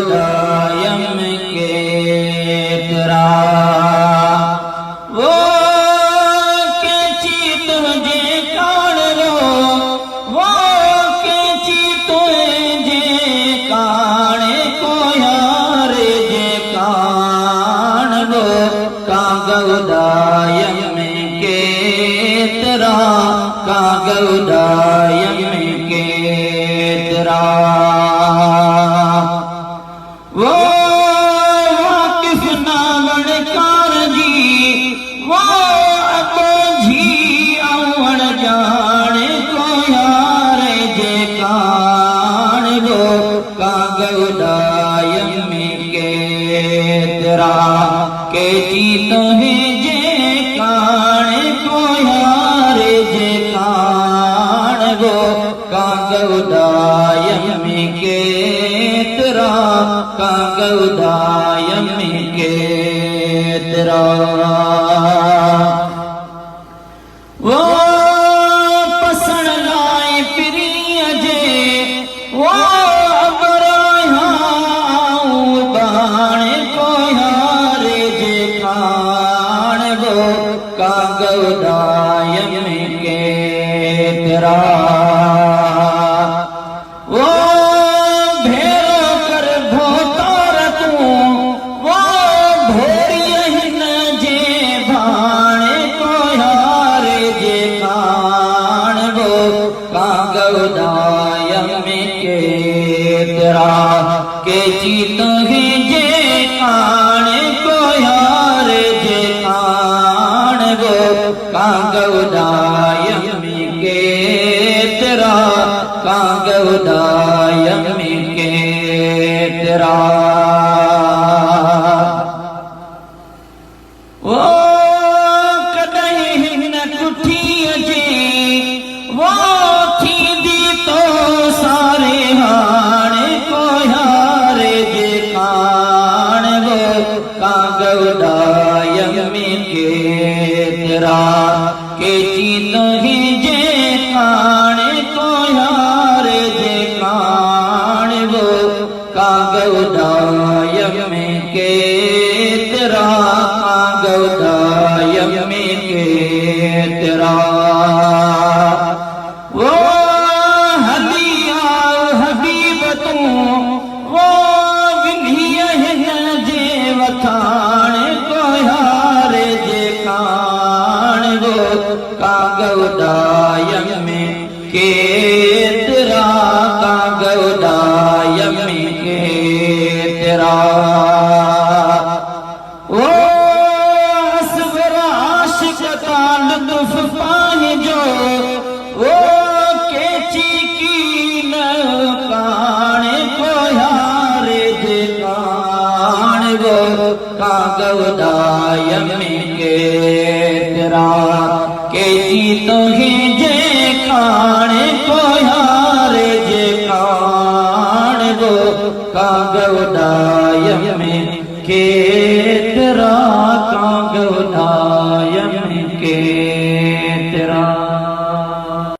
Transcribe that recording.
कागउदायम केतरा वो केची तुझे काणो वो केची तुझे काणे को यार जे काणो कागउदायम केतरा कागउदायम केतरा वो वाकिफ नावणकार जी वो अबोझी अवण जाने को यार जे कान वो कागउदायम केतरा केची तोहे जे कान को यार जे कान वो कागउदायम केतरा कागउदायम केतरा वो पसण लाए प्रिय जे वो अबरायाऊं बाण को यार जे काण वो कागउदायम केतरा वो भेरो कर भोतार तूं वो भोरियन जे भाण को यार जे काण वो कागउदायम केतरा केची तुहे जे काण को यार जे काण वो कागउदायम केतरा कागउदायम केतरा वो कदहीं न कुठीअ जे वो थींदी तो सारे हाणे को यार जे काण वो कागउदायम केतरा केची तुहे जे काण को यार जे काण वो कागउदायम केतरा कागउदायम केतरा वो हदिया हबीब तूं वो विन्हियन जे वथाण को यार जे काण वो कागउदायम केतरा कागउदायम केतरा वो असबर आशिक का लुत्फ पाइजो वो केची की न काण को यार जे काण वो कागउदायम केतरा केची तुहे जे काण को यार जे काण वो कागउदायम केतरा